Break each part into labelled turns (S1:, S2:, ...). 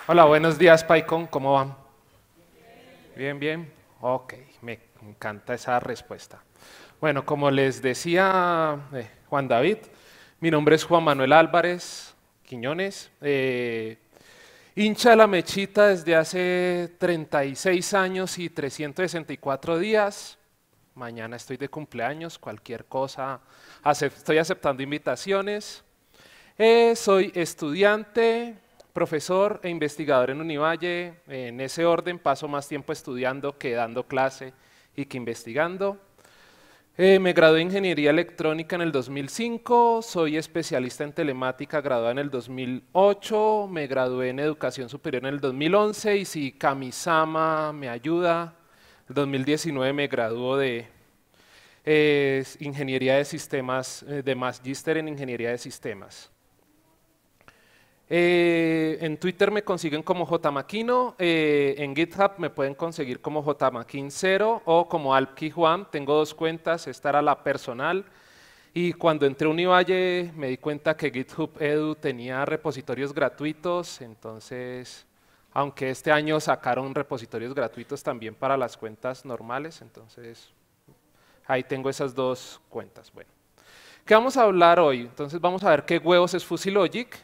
S1: Hola, buenos días, PyCon, ¿cómo van? Bien, bien. Ok, me encanta esa respuesta. Bueno, como les decía Juan David, mi nombre es Juan Manuel Álvarez Quiñones, hincha de la mechita desde hace 36 años y 364 días. Mañana estoy de cumpleaños, cualquier cosa, estoy aceptando invitaciones. Soy estudiante, profesor e investigador en Univalle. En ese orden paso más tiempo estudiando que dando clase y que investigando. Me gradué de Ingeniería Electrónica en el 2005, soy especialista en telemática graduada en el 2008, me gradué en Educación Superior en el 2011 y si Kamisama me ayuda, en el 2019 me graduó de Ingeniería de Sistemas, de Magíster en Ingeniería de Sistemas. En Twitter me consiguen como jmaquino, en GitHub me pueden conseguir como jmaquin0 o como alpkijuan. Tengo dos cuentas, esta era la personal y cuando entré a Univalle me di cuenta que GitHub Edu tenía repositorios gratuitos, entonces aunque este año sacaron repositorios gratuitos también para las cuentas normales, entonces ahí tengo esas dos cuentas. Bueno, ¿qué vamos a hablar hoy? Entonces vamos a ver qué huevos es Fuzzy Logic.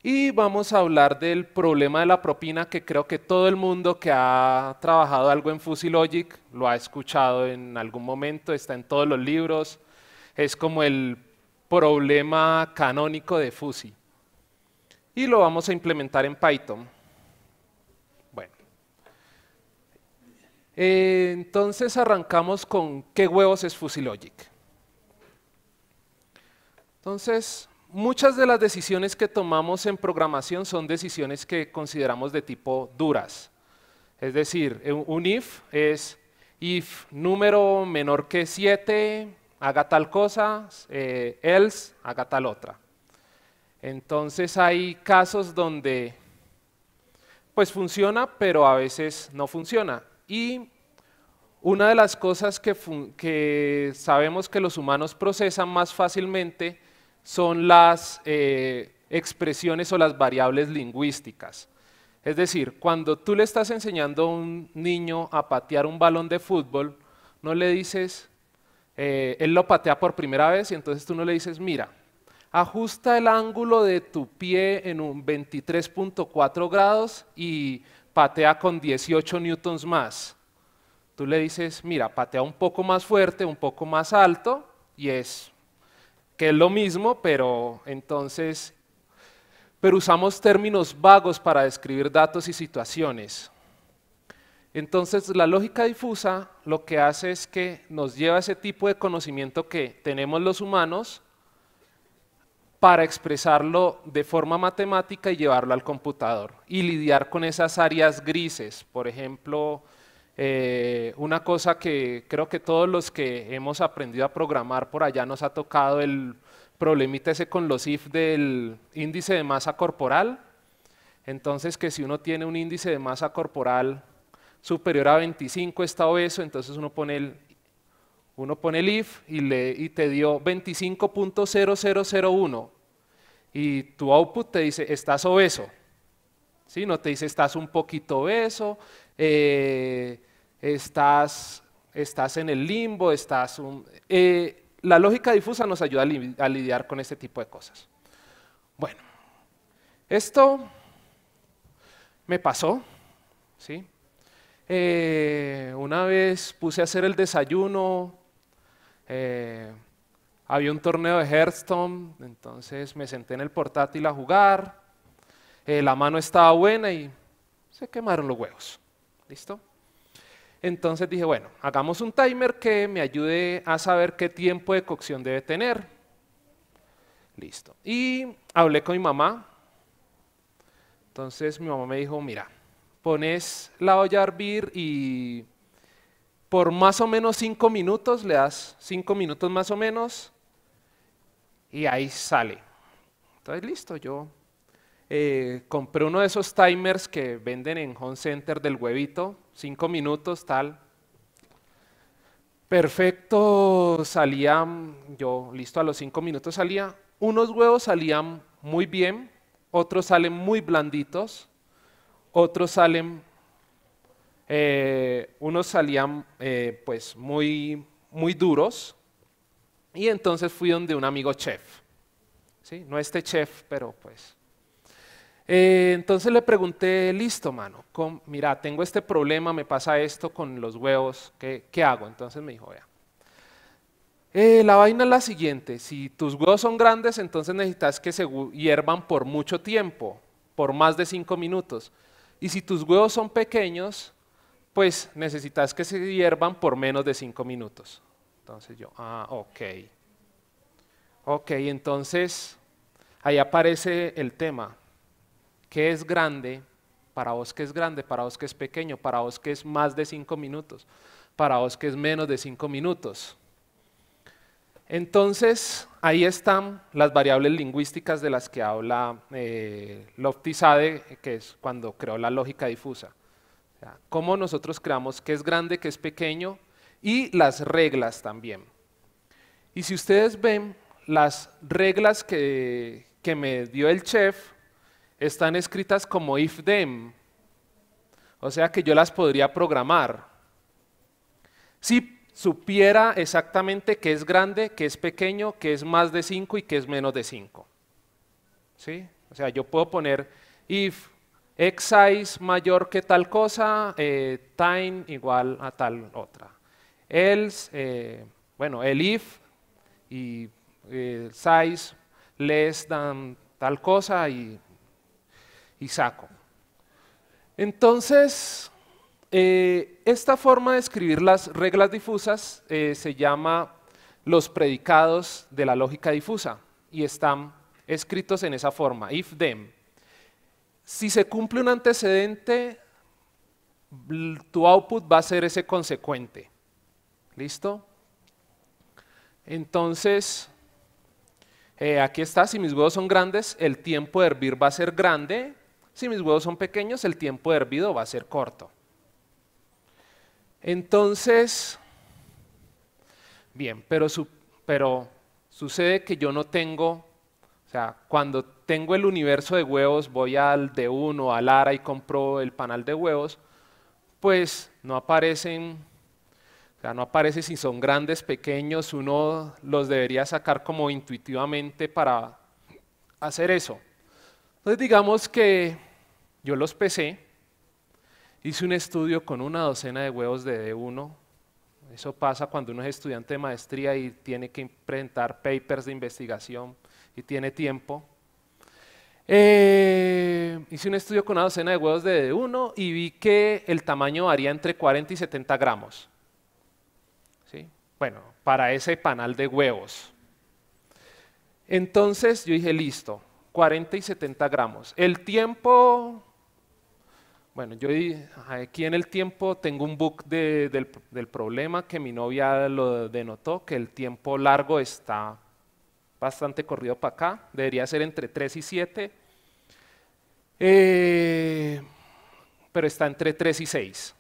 S1: Y vamos a hablar del problema de la propina, que creo que todo el mundo que ha trabajado algo en Fuzzy Logic lo ha escuchado en algún momento, está en todos los libros, es como el problema canónico de Fuzzy. Y lo vamos a implementar en Python. Bueno, entonces arrancamos con ¿qué huevos es Fuzzy Logic? Entonces, muchas de las decisiones que tomamos en programación son decisiones que consideramos de tipo duras. Es decir, un if es if número menor que 7, haga tal cosa, else, haga tal otra. Entonces hay casos donde pues funciona, pero a veces no funciona. Y una de las cosas que sabemos que los humanos procesan más fácilmente son las expresiones o las variables lingüísticas. Es decir, cuando tú le estás enseñando a un niño a patear un balón de fútbol, no le dices, él lo patea por primera vez y entonces tú no le dices, mira, ajusta el ángulo de tu pie en un 23.4 grados y patea con 18 newtons más. Tú le dices, mira, patea un poco más fuerte, un poco más alto y que es lo mismo, pero usamos términos vagos para describir datos y situaciones. Entonces, la lógica difusa lo que hace es que nos lleva ese tipo de conocimiento que tenemos los humanos para expresarlo de forma matemática y llevarlo al computador y lidiar con esas áreas grises. Por ejemplo, una cosa que creo que todos los que hemos aprendido a programar por allá nos ha tocado el problemita ese con los if del índice de masa corporal. Entonces que si uno tiene un índice de masa corporal superior a 25 está obeso, entonces uno pone el if y te dio 25.0001 y tu output te dice estás obeso. ¿Sí? No te dice estás un poquito obeso, estás en el limbo, la lógica difusa nos ayuda a lidiar con este tipo de cosas. Bueno, esto me pasó, ¿sí? Una vez puse a hacer el desayuno, había un torneo de Hearthstone, entonces me senté en el portátil a jugar, la mano estaba buena y se quemaron los huevos. ¿Listo? Entonces dije, bueno, hagamos un timer que me ayude a saber qué tiempo de cocción debe tener. Listo. Y hablé con mi mamá. Entonces mi mamá me dijo, mira, pones la olla a hervir y por más o menos 5 minutos, le das 5 minutos más o menos y ahí sale. Entonces, listo, yo compré uno de esos timers que venden en Home Center del huevito, 5 minutos, tal. Perfecto, salía, yo listo, a los 5 minutos salía. Unos huevos salían muy bien, otros salen muy blanditos, otros salen, unos salían pues muy duros. Y entonces fui donde un amigo chef, ¿sí? No este chef, pero pues. Entonces le pregunté, listo, mano, mira, tengo este problema, me pasa esto con los huevos, ¿qué hago? Entonces me dijo, vea, la vaina es la siguiente, si tus huevos son grandes, entonces necesitas que se hiervan por mucho tiempo, por más de 5 minutos. Y si tus huevos son pequeños, pues necesitas que se hiervan por menos de 5 minutos. Entonces yo, ok. Ok, entonces ahí aparece el tema. ¿Qué es grande? Para vos que es grande, para vos que es pequeño, para vos que es más de 5 minutos, para vos que es menos de 5 minutos. Entonces, ahí están las variables lingüísticas de las que habla Lofty-Sade, que es cuando creó la lógica difusa. O sea, cómo nosotros creamos qué es grande, qué es pequeño, y las reglas también. Y si ustedes ven, las reglas que me dio el chef están escritas como if-then, o sea que yo las podría programar. Si supiera exactamente qué es grande, qué es pequeño, qué es más de 5 y qué es menos de 5. ¿Sí? O sea, yo puedo poner if x size mayor que tal cosa, time igual a tal otra. Else, bueno, el if y size less than tal cosa y saco. Entonces, esta forma de escribir las reglas difusas se llama los predicados de la lógica difusa y están escritos en esa forma, if then. Si se cumple un antecedente, tu output va a ser ese consecuente. ¿Listo? Entonces, aquí está, si mis huevos son grandes, el tiempo de hervir va a ser grande. Si mis huevos son pequeños, el tiempo de hervido va a ser corto. Entonces, bien, pero sucede que yo no tengo, o sea, cuando tengo el universo de huevos, voy al D1 o al ARA y compro el panal de huevos, pues no aparecen. O sea, no aparece si son grandes, pequeños, uno los debería sacar como intuitivamente para hacer eso. Entonces digamos que yo los pesé, hice un estudio con una docena de huevos de D1, eso pasa cuando uno es estudiante de maestría y tiene que presentar papers de investigación y tiene tiempo. Hice un estudio con una docena de huevos de D1 y vi que el tamaño varía entre 40 y 70 gramos. ¿Sí? Bueno, para ese panal de huevos. Entonces yo dije, listo, 40 y 70 gramos. El tiempo, bueno, yo aquí en el tiempo tengo un bug del problema que mi novia lo denotó, que el tiempo largo está bastante corrido para acá, debería ser entre 3 y 7, pero está entre 3 y 6.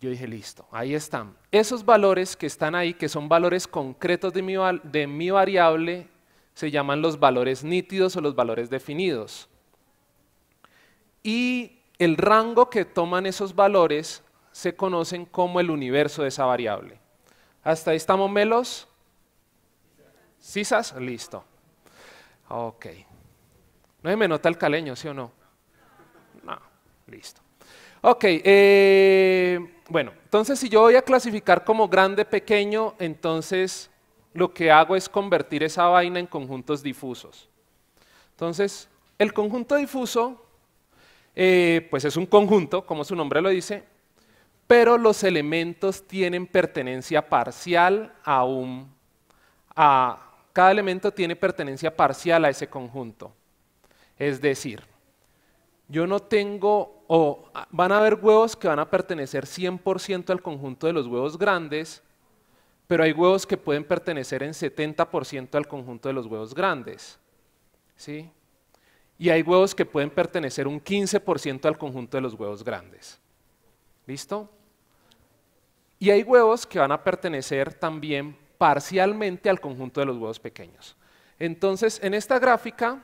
S1: Yo dije, listo, ahí están. Esos valores que están ahí, que son valores concretos de mi variable, se llaman los valores nítidos o los valores definidos. Y el rango que toman esos valores se conocen como el universo de esa variable. ¿Hasta ahí estamos melos? ¿Cisas? Listo. Ok. No se me nota el caleño, ¿sí o no? No, listo. Ok, bueno, entonces si yo voy a clasificar como grande, pequeño, entonces lo que hago es convertir esa vaina en conjuntos difusos. Entonces, el conjunto difuso, pues es un conjunto, como su nombre lo dice, pero los elementos tienen pertenencia parcial cada elemento tiene pertenencia parcial a ese conjunto. Es decir, yo no tengo, van a haber huevos que van a pertenecer 100% al conjunto de los huevos grandes, pero hay huevos que pueden pertenecer en 70% al conjunto de los huevos grandes. ¿sí? Y hay huevos que pueden pertenecer un 15% al conjunto de los huevos grandes. ¿Listo? Y hay huevos que van a pertenecer también parcialmente al conjunto de los huevos pequeños. Entonces, en esta gráfica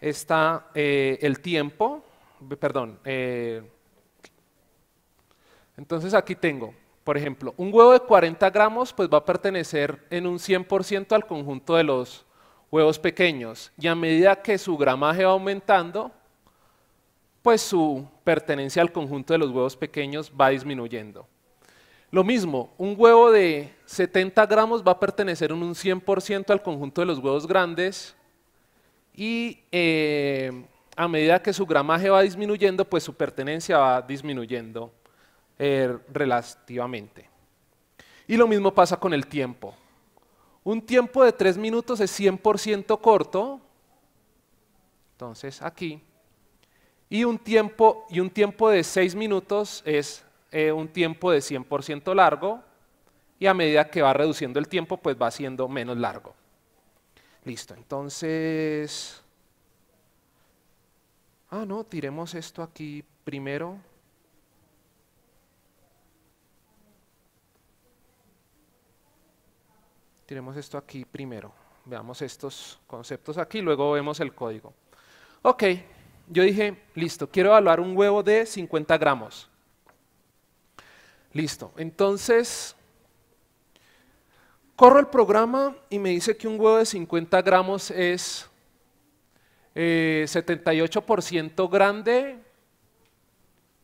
S1: está el tiempo, perdón, entonces aquí tengo, por ejemplo, un huevo de 40 gramos pues va a pertenecer en un 100% al conjunto de los huevos pequeños, y a medida que su gramaje va aumentando, pues su pertenencia al conjunto de los huevos pequeños va disminuyendo. Lo mismo, un huevo de 70 gramos va a pertenecer en un 100% al conjunto de los huevos grandes, y a medida que su gramaje va disminuyendo, pues su pertenencia va disminuyendo relativamente. Y lo mismo pasa con el tiempo. Un tiempo de 3 minutos es 100% corto, entonces aquí, y un tiempo de 6 minutos es un tiempo de 100% largo, y a medida que va reduciendo el tiempo, pues va siendo menos largo. Listo, entonces, no, tiremos esto aquí primero. Tiremos esto aquí primero. Veamos estos conceptos aquí, luego vemos el código. Ok, yo dije, listo, quiero evaluar un huevo de 50 gramos. Listo, entonces corro el programa y me dice que un huevo de 50 gramos es 78% grande,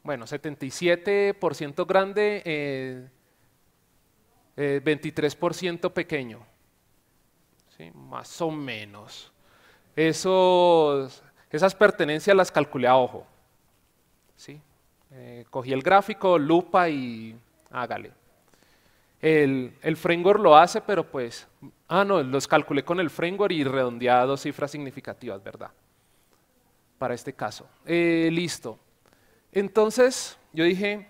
S1: bueno, 77% grande, 23% pequeño, ¿sí? Más o menos. Esas pertenencias las calculé a ojo, ¿sí? Cogí el gráfico, lupa y hágale. El framework lo hace, pero pues, no, los calculé con el framework y redondeé a 2 cifras significativas, ¿verdad? Para este caso. Listo. Entonces, yo dije,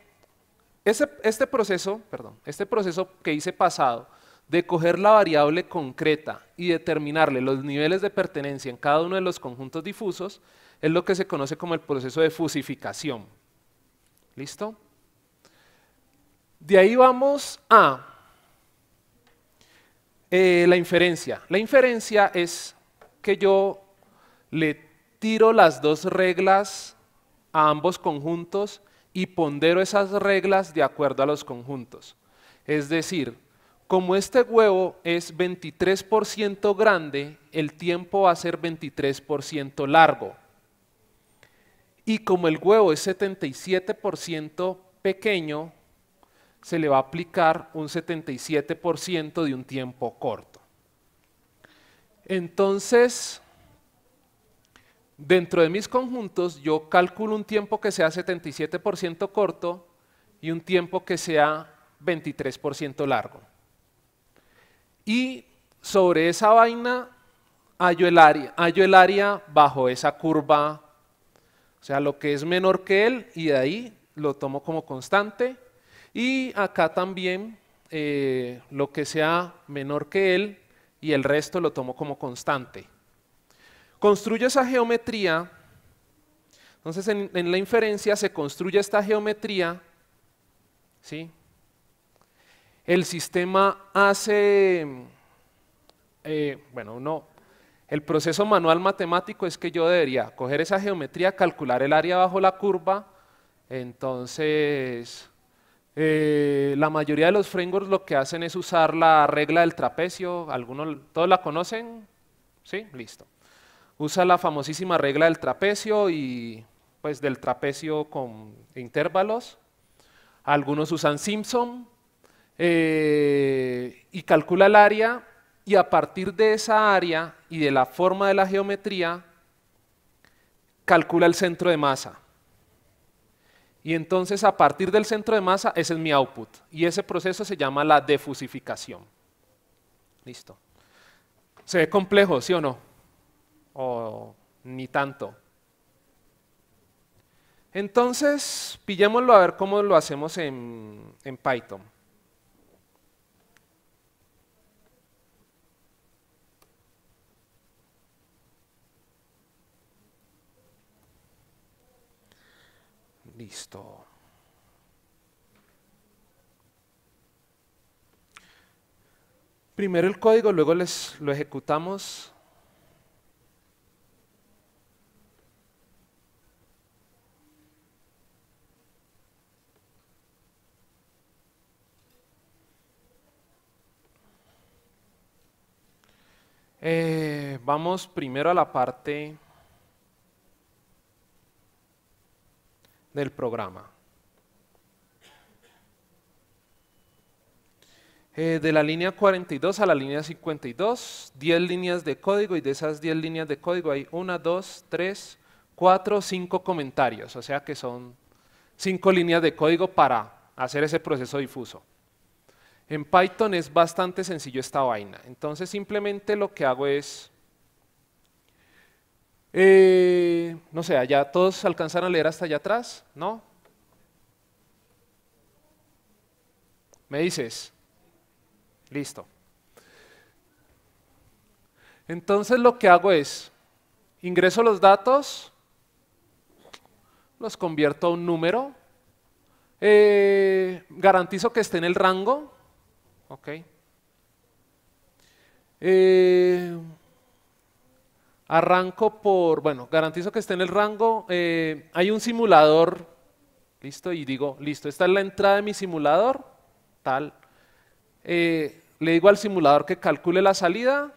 S1: este proceso que hice pasado, de coger la variable concreta y determinarle los niveles de pertenencia en cada uno de los conjuntos difusos, es lo que se conoce como el proceso de fusificación. ¿Listo? De ahí vamos a la inferencia. La inferencia es que yo le tiro las 2 reglas a ambos conjuntos y pondero esas reglas de acuerdo a los conjuntos. Es decir, como este huevo es 23% grande, el tiempo va a ser 23% largo. Y como el huevo es 77% pequeño, se le va a aplicar un 77% de un tiempo corto. Entonces, dentro de mis conjuntos, yo calculo un tiempo que sea 77% corto y un tiempo que sea 23% largo. Y sobre esa vaina hallo el área bajo esa curva, o sea, lo que es menor que él, y de ahí lo tomo como constante. Y acá también lo que sea menor que él y el resto lo tomo como constante. Construyo esa geometría, entonces en la inferencia se construye esta geometría, ¿sí? El sistema hace, el proceso manual matemático es que yo debería coger esa geometría, calcular el área bajo la curva, entonces la mayoría de los frameworks lo que hacen es usar la regla del trapecio, ¿todos la conocen? ¿Sí? Listo. Usa la famosísima regla del trapecio y pues del trapecio con intervalos. Algunos usan Simpson y calcula el área, y a partir de esa área y de la forma de la geometría calcula el centro de masa. Y entonces a partir del centro de masa ese es mi output, y ese proceso se llama la defusificación. Listo. ¿Se ve complejo, sí o no? O ni tanto. Entonces, pillémoslo a ver cómo lo hacemos en Python. Listo. Primero el código, luego lo ejecutamos. Vamos primero a la parte del programa. De la línea 42 a la línea 52, 10 líneas de código, y de esas 10 líneas de código hay 1, 2, 3, 4, 5 comentarios, o sea que son 5 líneas de código para hacer ese proceso difuso. En Python es bastante sencillo esta vaina, entonces simplemente lo que hago es, no sé, ¿ya todos alcanzaron a leer hasta allá atrás? ¿No? ¿Me dices? Listo. Entonces lo que hago es, ingreso los datos, los convierto a un número, garantizo que esté en el rango, ok. Arranco por, bueno, garantizo que esté en el rango, hay un simulador, listo, y digo, listo, esta es la entrada de mi simulador, tal. Le digo al simulador que calcule la salida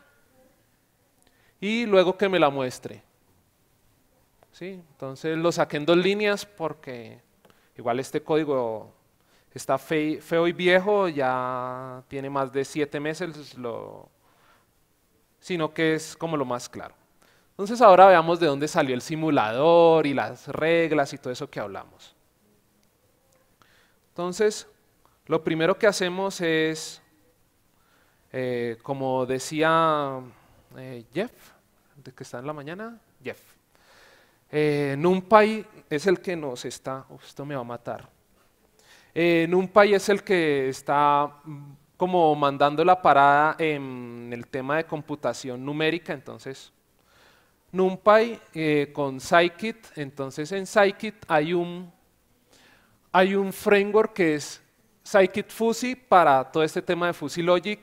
S1: y luego que me la muestre. ¿Sí? Entonces lo saqué en 2 líneas porque igual este código está feo y viejo, ya tiene más de 7 meses, sino que es como lo más claro. Entonces ahora veamos de dónde salió el simulador y las reglas y todo eso que hablamos. Entonces, lo primero que hacemos es, como decía Jeff, de que está en la mañana, Jeff. NumPy es el que nos está, esto me va a matar. NumPy es el que está como mandando la parada en el tema de computación numérica, entonces NumPy con Scikit, entonces en Scikit hay un framework que es Scikit-Fuzzy para todo este tema de Fuzzy Logic.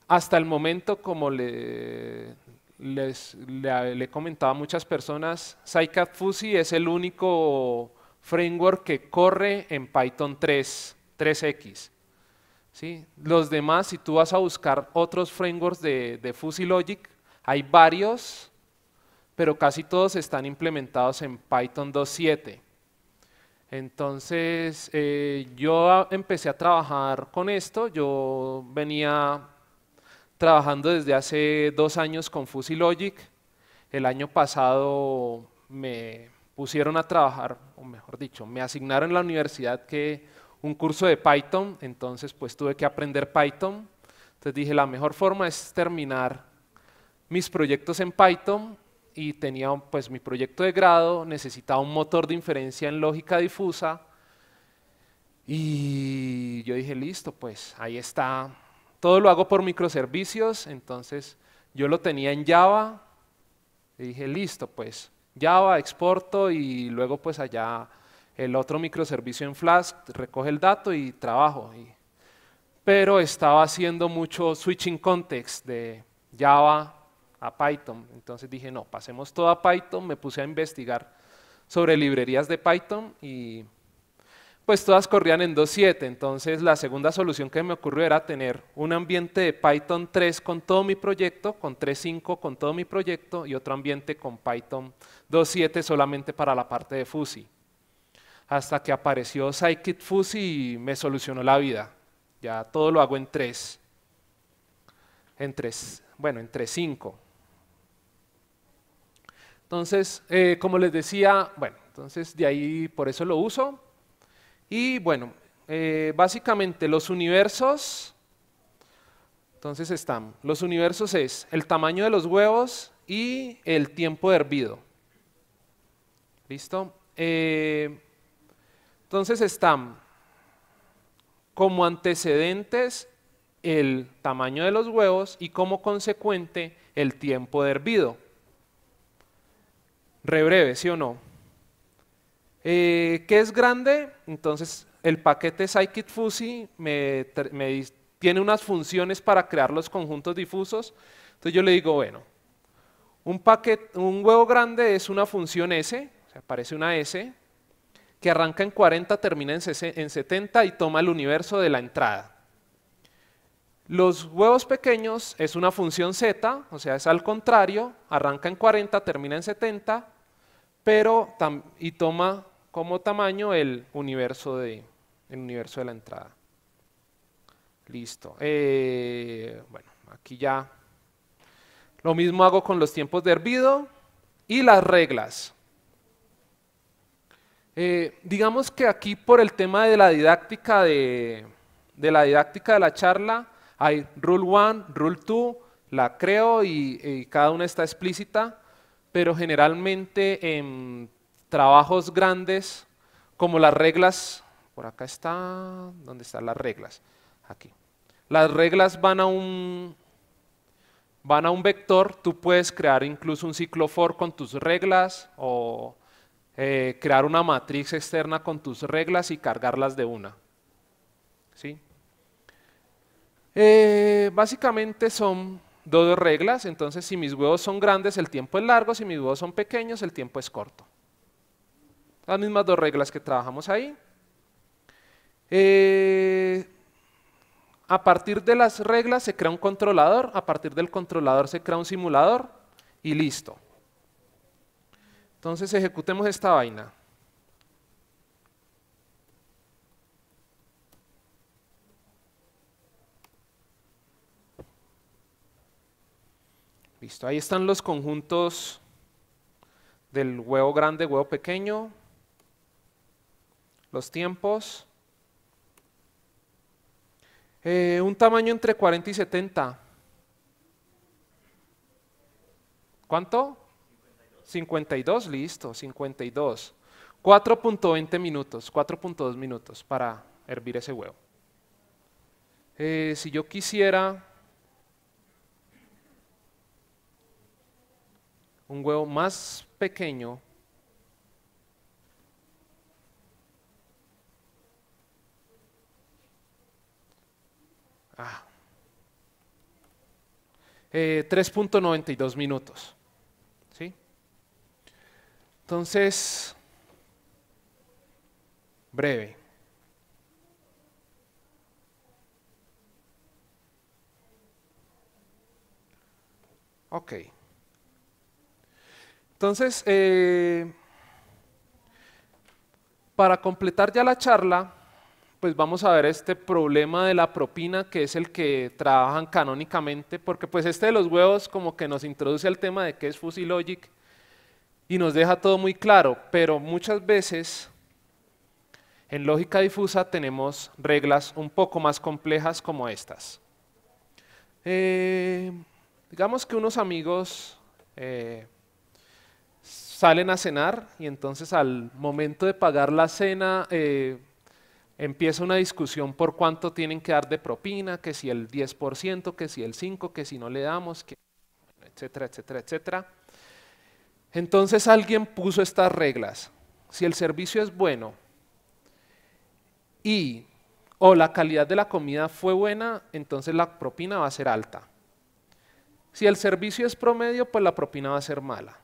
S1: Hasta el momento, como le comentaba a muchas personas, Scikit-Fuzzy es el único framework que corre en Python 3x. ¿Sí? Los demás, si tú vas a buscar otros frameworks de Fuzzy Logic, hay varios, pero casi todos están implementados en Python 2.7. Entonces, yo empecé a trabajar con esto, yo venía trabajando desde hace 2 años con Fuzzy Logic. El año pasado me pusieron a trabajar, o mejor dicho, me asignaron en la universidad un curso de Python, entonces pues tuve que aprender Python. Entonces dije, la mejor forma es terminar mis proyectos en Python, y tenía pues mi proyecto de grado, necesitaba un motor de inferencia en lógica difusa, y yo dije, listo, pues ahí está. Todo lo hago por microservicios, entonces yo lo tenía en Java, y dije, listo, pues Java, exporto, y luego pues allá el otro microservicio en Flask, recoge el dato y trabajo. Pero estaba haciendo mucho switching context de Java a Python, entonces dije, no, pasemos todo a Python, me puse a investigar sobre librerías de Python y pues todas corrían en 2.7, entonces la segunda solución que me ocurrió era tener un ambiente de Python 3 con todo mi proyecto, con 3.5 con todo mi proyecto, y otro ambiente con Python 2.7 solamente para la parte de Fuzzy. Hasta que apareció Scikit-Fuzzy y me solucionó la vida. Ya todo lo hago en 3. Bueno, en 3.5. Entonces, como les decía, bueno, entonces de ahí por eso lo uso. Y bueno, básicamente los universos, entonces están, los universos es el tamaño de los huevos y el tiempo de hervido. ¿Listo? Entonces están como antecedentes el tamaño de los huevos y como consecuente el tiempo de hervido. Re breve, ¿sí o no? ¿Qué es grande? Entonces, el paquete scikit-fuzzy tiene unas funciones para crear los conjuntos difusos. Entonces yo le digo, bueno, un huevo grande es una función S, o sea, parece una S, que arranca en 40, termina en 70 y toma el universo de la entrada. Los huevos pequeños es una función Z, o sea, es al contrario, arranca en 40, termina en 70, y toma como tamaño el universo de la entrada. Listo. Bueno, aquí ya lo mismo hago con los tiempos de hervido y las reglas. Digamos que aquí por el tema de la didáctica de la charla hay Rule 1, Rule 2, la creo y cada una está explícita, pero generalmente en trabajos grandes, como las reglas, por acá está, ¿dónde están las reglas? Aquí. Las reglas van a un vector, tú puedes crear incluso un ciclo for con tus reglas o crear una matriz externa con tus reglas y cargarlas de una. ¿Sí? Básicamente son dos reglas, entonces si mis huevos son grandes el tiempo es largo, si mis huevos son pequeños el tiempo es corto. Las mismas dos reglas que trabajamos ahí. A partir de las reglas se crea un controlador, a partir del controlador se crea un simulador y listo. Entonces ejecutemos esta vaina. Listo, ahí están los conjuntos del huevo grande, huevo pequeño, los tiempos. Un tamaño entre 40 y 70. ¿Cuánto? 52, listo, 52. 4.20 minutos, 4.2 minutos para hervir ese huevo. Si yo quisiera un huevo más pequeño, ah, 3.92 minutos. ¿Sí? Entonces, breve. Ok. Entonces, para completar ya la charla, pues vamos a ver este problema de la propina, que es el que trabajan canónicamente, porque pues este de los huevos como que nos introduce al tema de qué es fuzzy logic y nos deja todo muy claro, pero muchas veces en lógica difusa tenemos reglas un poco más complejas como estas. Digamos que unos amigos salen a cenar y entonces al momento de pagar la cena empieza una discusión por cuánto tienen que dar de propina, que si el 10%, que si el 5%, que si no le damos, etcétera, etcétera, etcétera. Entonces alguien puso estas reglas. Si el servicio es bueno o la calidad de la comida fue buena, entonces la propina va a ser alta. Si el servicio es promedio, pues la propina va a ser mala.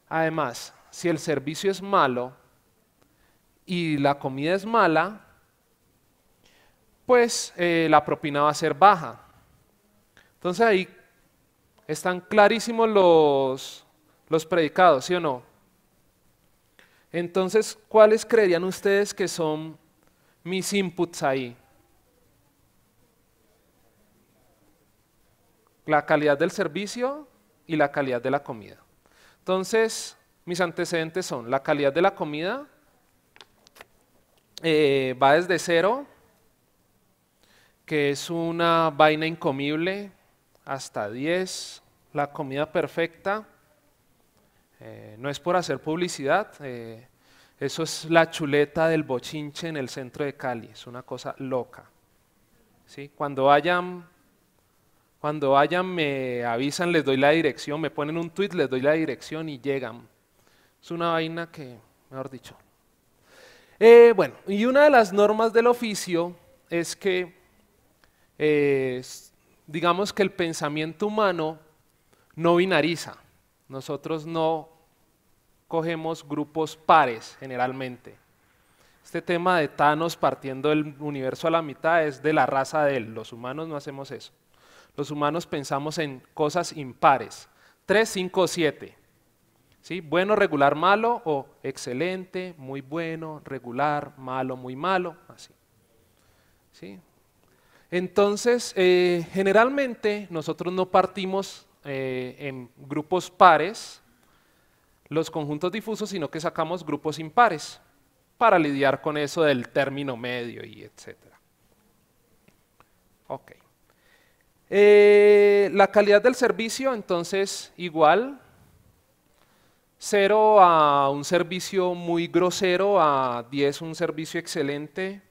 S1: Además, si el servicio es malo y la comida es mala, pues la propina va a ser baja. Entonces ahí están clarísimos los predicados, ¿sí o no? Entonces, ¿cuáles creerían ustedes que son mis inputs ahí? La calidad del servicio y la calidad de la comida. Entonces, mis antecedentes son la calidad de la comida, va desde 0, que es una vaina incomible, hasta 10, la comida perfecta. No es por hacer publicidad, eso es la chuleta del bochinche en el centro de Cali, es una cosa loca. ¿Sí? Cuando vayan me avisan, les doy la dirección, me ponen un tweet, les doy la dirección y llegan. Es una vaina que, mejor dicho. Bueno, y una de las normas del oficio es que, digamos que el pensamiento humano no binariza. Nosotros no cogemos grupos pares generalmente. Este tema de Thanos partiendo el universo a la mitad es de la raza de él. Los humanos no hacemos eso. Los humanos pensamos en cosas impares. 3, 5 o 7. ¿Sí? Bueno, regular, malo o excelente, muy bueno, regular, malo, muy malo. Así. ¿Sí? Entonces, generalmente nosotros no partimos en grupos pares los conjuntos difusos, sino que sacamos grupos impares para lidiar con eso del término medio y etcétera. Ok. La calidad del servicio, entonces, igual. 0 a un servicio muy grosero, a 10 un servicio excelente.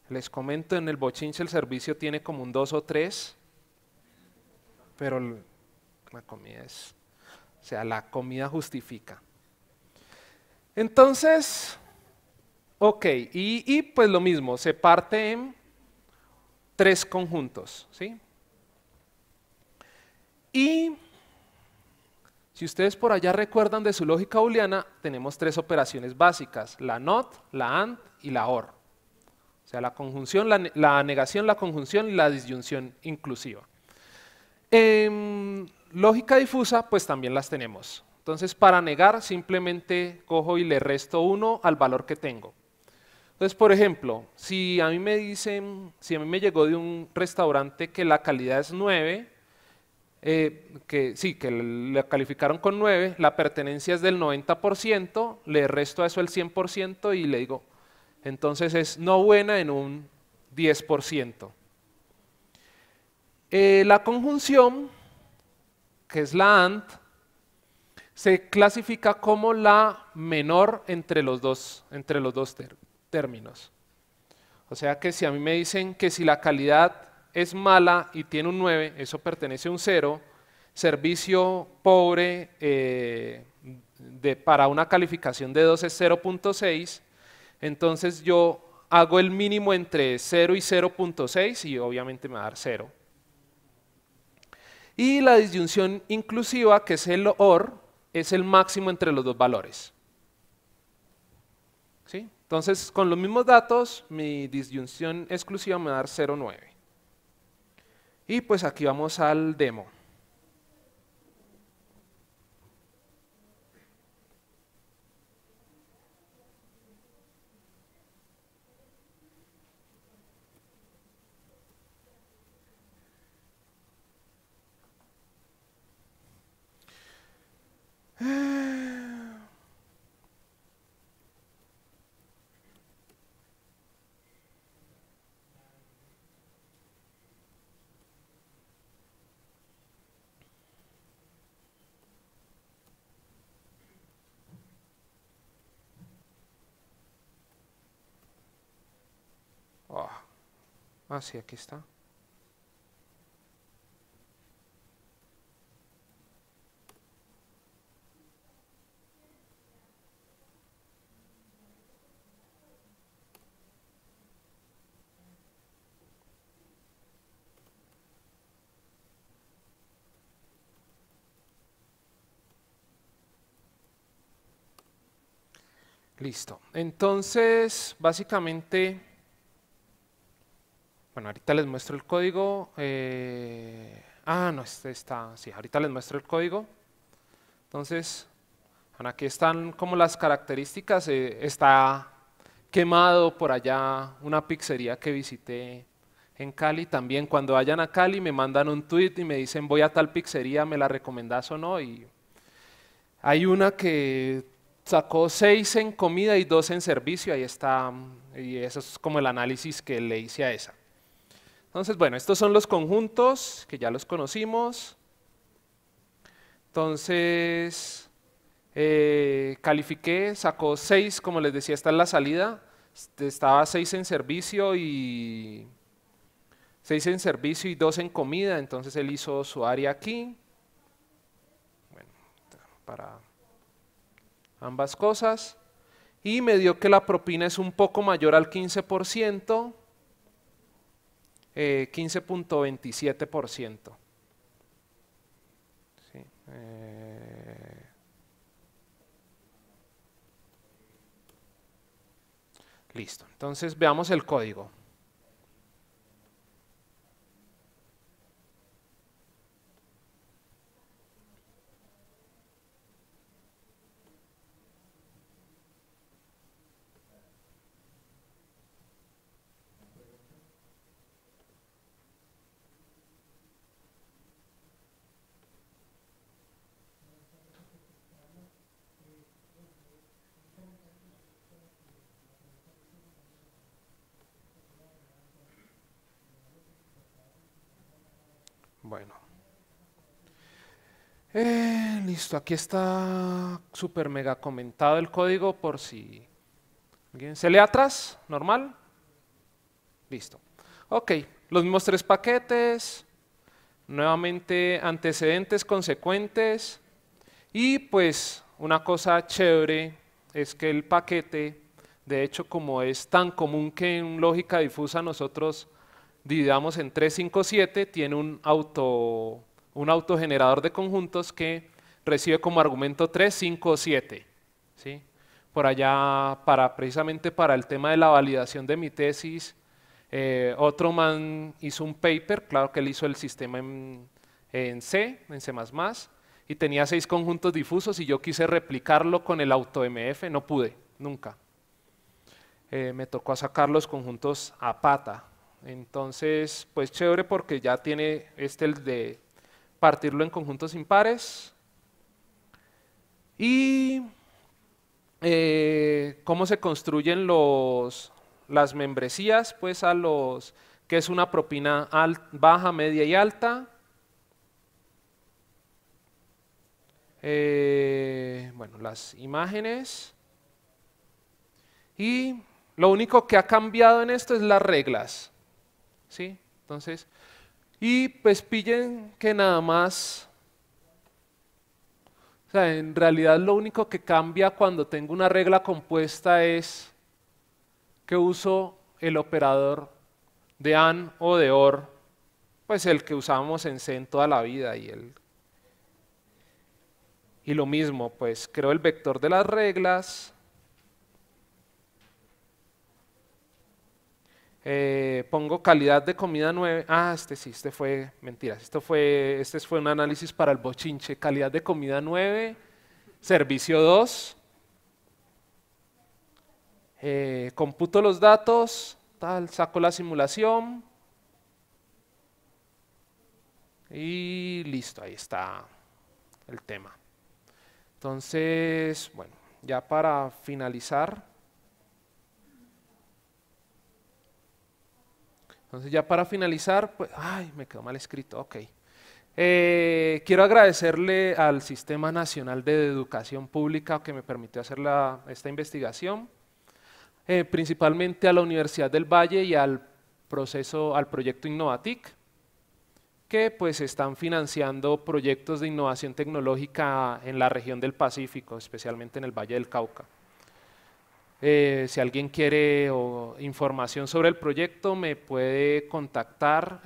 S1: Les comento, en el bochinche el servicio tiene como un 2 o 3, pero la comida es, o sea, la comida justifica. Entonces, ok, y pues lo mismo, se parte en 3 conjuntos, ¿sí? Y si ustedes por allá recuerdan de su lógica booleana, tenemos 3 operaciones básicas, la NOT, la AND y la OR. O sea, la conjunción, la negación, la conjunción y la disyunción inclusiva. En lógica difusa, pues también las tenemos. Entonces, para negar, simplemente cojo y le resto 1 al valor que tengo. Entonces, por ejemplo, si a mí me dicen, si a mí me llegó de un restaurante que la calidad es 9, que la calificaron con 9, la pertenencia es del 90%, le resto a eso el 100% y le digo, entonces es no buena en un 10%. La conjunción, que es la AND, se clasifica como la menor entre los dos términos. O sea que si a mí me dicen que si la calidad es mala y tiene un 9, eso pertenece a un 0, servicio pobre para una calificación de 2 es 0.6, entonces yo hago el mínimo entre 0 y 0.6 y obviamente me va a dar 0. Y la disyunción inclusiva, que es el OR, es el máximo entre los dos valores. ¿Sí? Entonces, con los mismos datos, mi disyunción exclusiva me va a dar 0.9. Y pues aquí vamos al demo. Sí, aquí está. Listo. Entonces, básicamente, bueno, ahorita les muestro el código. No, este está, sí, ahorita les muestro el código. Entonces, bueno, aquí están como las características. Está quemado por allá una pizzería que visité en Cali. También cuando vayan a Cali me mandan un tweet y me dicen voy a tal pizzería, ¿me la recomendás o no? Y hay una que sacó 6 en comida y 2 en servicio, ahí está, y eso es como el análisis que le hice a esa. Entonces, bueno, estos son los conjuntos, que ya los conocimos. Entonces, califiqué, sacó 6, como les decía, esta es la salida. Estaba 6 en servicio y 6 en servicio y 2 en comida, entonces él hizo su área aquí. Bueno, para ambas cosas, y me dio que la propina es un poco mayor al 15%, 15.27%. Sí, listo, entonces veamos el código. Bueno, listo, aquí está súper mega comentado el código por si alguien se lee atrás, normal. Listo. Ok, los mismos tres paquetes, nuevamente antecedentes consecuentes y pues una cosa chévere es que el paquete, de hecho como es tan común que en lógica difusa nosotros dividamos en 3, 5, 7, tiene un autogenerador de conjuntos que recibe como argumento 3, 5, 7. ¿Sí? Por allá, precisamente para el tema de la validación de mi tesis, otro man hizo un paper, claro que él hizo el sistema en C, en C++, y tenía 6 conjuntos difusos y yo quise replicarlo con el AutoMF, no pude, nunca. Me tocó sacar los conjuntos a pata. Entonces, pues chévere porque ya tiene el de partirlo en conjuntos impares. Y cómo se construyen las membresías, pues que es una propina baja, media y alta. Bueno, las imágenes. Y lo único que ha cambiado en esto es las reglas. ¿Sí? Entonces, y pues pillen que nada más, o sea, en realidad lo único que cambia cuando tengo una regla compuesta es que uso el operador de AND o de OR, pues el que usamos en C en toda la vida y lo mismo, pues creo el vector de las reglas. Pongo calidad de comida 9. Ah, este fue, mentiras, este fue un análisis para el bochinche. Calidad de comida 9, servicio 2. Computo los datos, saco la simulación. Y listo, ahí está el tema. Entonces, bueno, ya para finalizar. Pues, ay, me quedó mal escrito, ok. Quiero agradecerle al Sistema Nacional de Educación Pública que me permitió hacer esta investigación, principalmente a la Universidad del Valle y al proyecto Innovatic, que pues están financiando proyectos de innovación tecnológica en la región del Pacífico, especialmente en el Valle del Cauca. Si alguien quiere información sobre el proyecto, me puede contactar.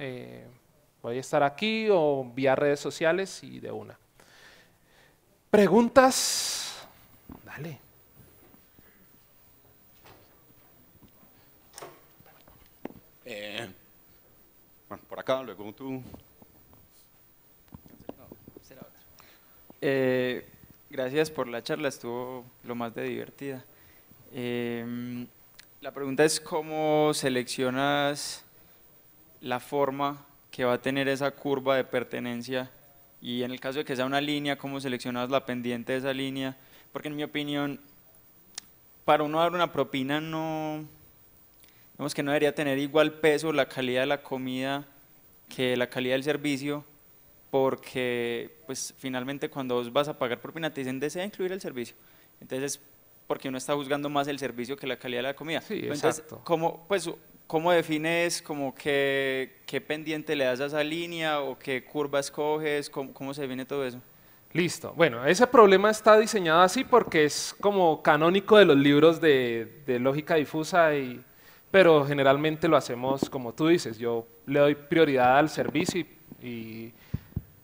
S1: Voy a estar aquí o vía redes sociales y de una. ¿Preguntas? Dale.
S2: Bueno, por acá, luego tú.
S3: Gracias por la charla, estuvo lo más de divertida. La pregunta es cómo seleccionas la forma que va a tener esa curva de pertenencia y en el caso de que sea una línea, cómo seleccionas la pendiente de esa línea, porque en mi opinión, para uno dar una propina digamos que no debería tener igual peso la calidad de la comida que la calidad del servicio, porque pues finalmente cuando vos vas a pagar propina te dicen desea incluir el servicio, entonces porque uno está juzgando más el servicio que la calidad de la comida.
S1: Sí,
S3: entonces,
S1: exacto.
S3: ¿cómo defines como qué pendiente le das a esa línea o qué curva escoges? ¿Cómo se define todo eso?
S1: Listo. Bueno, ese problema está diseñado así porque es como canónico de los libros de lógica difusa, pero generalmente lo hacemos como tú dices. Yo le doy prioridad al servicio y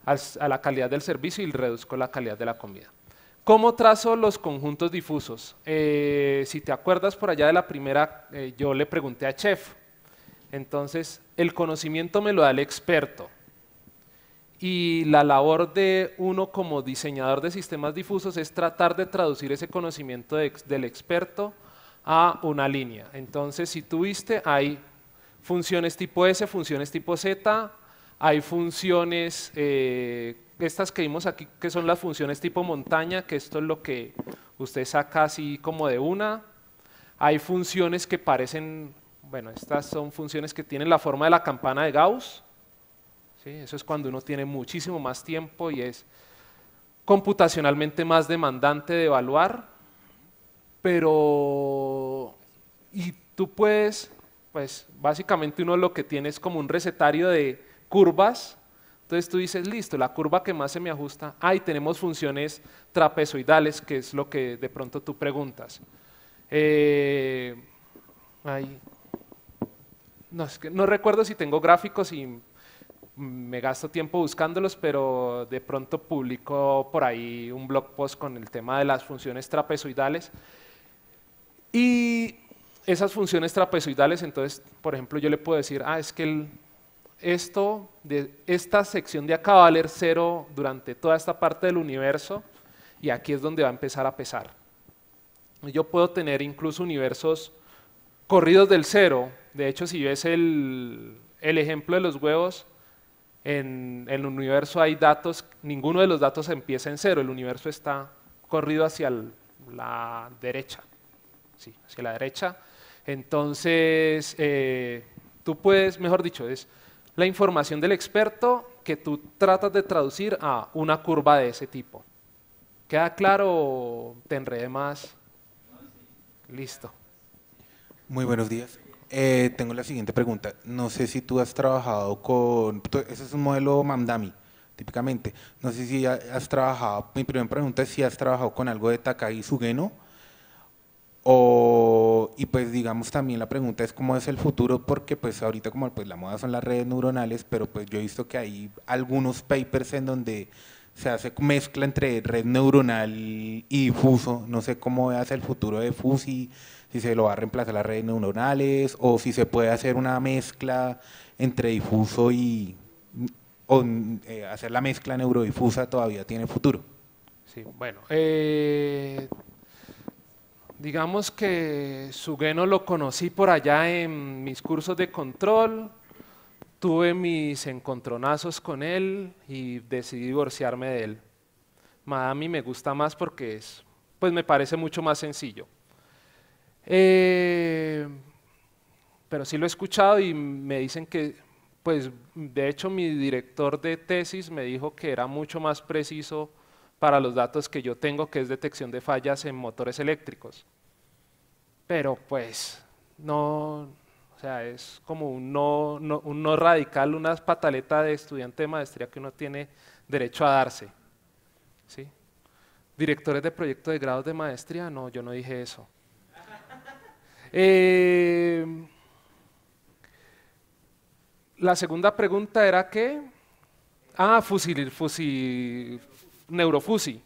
S1: a la calidad del servicio y reduzco la calidad de la comida. ¿Cómo trazo los conjuntos difusos? Si te acuerdas por allá de la primera, yo le pregunté a Chef. Entonces, el conocimiento me lo da el experto. Y la labor de uno como diseñador de sistemas difusos es tratar de traducir ese conocimiento del experto a una línea. Entonces, si tú viste, hay funciones tipo S, funciones tipo Z, hay funciones, estas que vimos aquí, que son las funciones tipo montaña, que esto es lo que usted saca así como de una. Hay funciones que parecen, bueno, estas son funciones que tienen la forma de la campana de Gauss. ¿Sí? Eso es cuando uno tiene muchísimo más tiempo y es computacionalmente más demandante de evaluar, pero y tú puedes, pues básicamente uno lo que tiene es como un recetario de curvas. Entonces tú dices, listo, la curva que más se me ajusta, ahí tenemos funciones trapezoidales, que es lo que de pronto tú preguntas. No, es que no recuerdo si tengo gráficos y me gasto tiempo buscándolos, pero de pronto publico por ahí un blog post con el tema de las funciones trapezoidales. Y esas funciones trapezoidales, entonces, por ejemplo, yo le puedo decir, es que esta sección de acá va a valer 0 durante toda esta parte del universo, y aquí es donde va a empezar a pesar. Yo puedo tener incluso universos corridos del 0. De hecho, si ves el ejemplo de los huevos, en el universo hay datos, ninguno de los datos empieza en 0, el universo está corrido hacia la derecha. Sí, hacia la derecha. Entonces, tú puedes, mejor dicho, es la información del experto que tú tratas de traducir a una curva de ese tipo. ¿Queda claro o te enredé más? Listo.
S4: Muy buenos días. Tengo la siguiente pregunta. No sé si tú has trabajado ese es un modelo Mamdani, típicamente. No sé si has trabajado, mi primera pregunta es si has trabajado con algo de Takagi Sugeno, y pues digamos también la pregunta es cómo es el futuro, porque pues ahorita como pues la moda son las redes neuronales, pero pues yo he visto que hay algunos papers en donde se hace mezcla entre red neuronal y difuso. No sé cómo veas el futuro de Fusi, si se lo va a reemplazar las redes neuronales o si se puede hacer una mezcla entre difuso hacer la mezcla neurodifusa todavía tiene futuro.
S1: Sí, bueno, digamos que Sugeno lo conocí por allá en mis cursos de control, tuve mis encontronazos con él y decidí divorciarme de él. Madami me gusta más porque pues me parece mucho más sencillo. Pero sí lo he escuchado y me dicen que, pues de hecho mi director de tesis me dijo que era mucho más preciso para los datos que yo tengo, que es detección de fallas en motores eléctricos. Pero pues no, o sea, es como un no radical, una pataleta de estudiante de maestría que uno tiene derecho a darse. ¿Sí? Directores de proyecto de grados de maestría, no, yo no dije eso. La segunda pregunta era ¿qué? Neurofusi.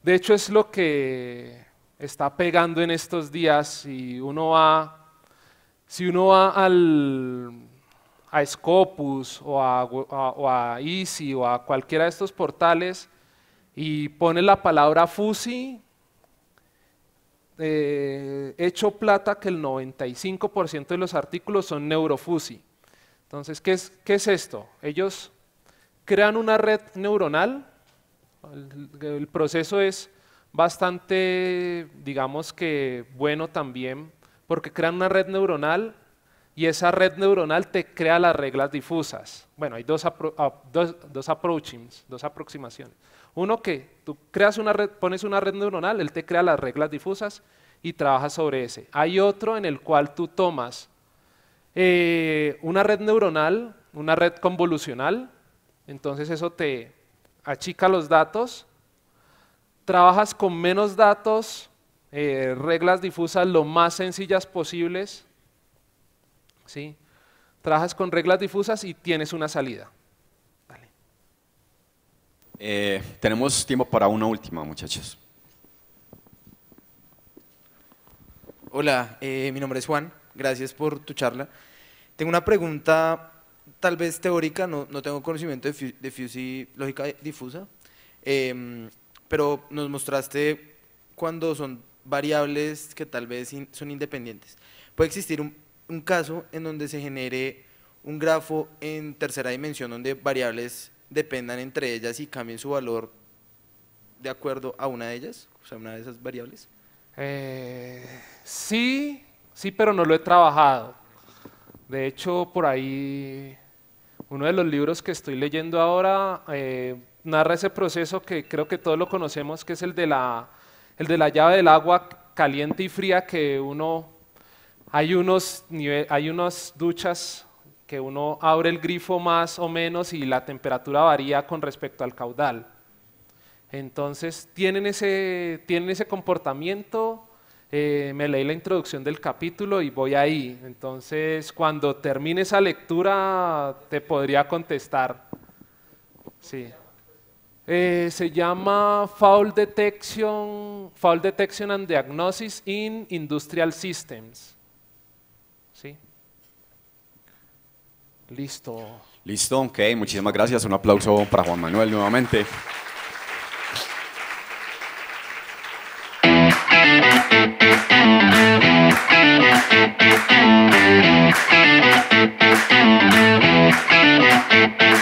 S1: De hecho es lo que está pegando en estos días. Si uno va a Scopus o a Easy o a cualquiera de estos portales y pone la palabra Fusi, hecho plata que el 95% de los artículos son neurofusi. Entonces, ¿qué es esto? Ellos crean una red neuronal, el proceso es bastante, digamos que bueno también, porque crean una red neuronal y esa red neuronal te crea las reglas difusas. Bueno, hay dos aproximaciones. Uno que tú creas una red, pones una red neuronal, él te crea las reglas difusas y trabajas sobre ese. Hay otro en el cual tú tomas una red neuronal, una red convolucional, entonces eso te achica los datos trabajas con menos datos, reglas difusas lo más sencillas posibles, ¿sí? Trabajas con reglas difusas y tienes una salida. Dale.
S2: Tenemos tiempo para una última, muchachos.
S5: Hola, mi nombre es Juan, gracias por tu charla. Tengo una pregunta tal vez teórica, no tengo conocimiento de fuse y lógica difusa, pero nos mostraste cuando son variables que tal vez son independientes. ¿Puede existir un caso en donde se genere un grafo en tercera dimensión donde variables dependan entre ellas y cambien su valor de acuerdo a una de ellas, o sea, una de esas variables?
S1: Sí, pero no lo he trabajado. De hecho, por ahí, uno de los libros que estoy leyendo ahora narra ese proceso que creo que todos lo conocemos, que es el de la llave del agua caliente y fría, que hay unas duchas que uno abre el grifo más o menos y la temperatura varía con respecto al caudal. Entonces, tienen ese comportamiento. Me leí la introducción del capítulo y voy ahí. Entonces, cuando termine esa lectura, te podría contestar. Sí. Se llama Fault Detection and Diagnosis in Industrial Systems. ¿Sí? Listo.
S2: Listo, ok, muchísimas gracias. Un aplauso para Juan Manuel nuevamente.
S6: Thank you.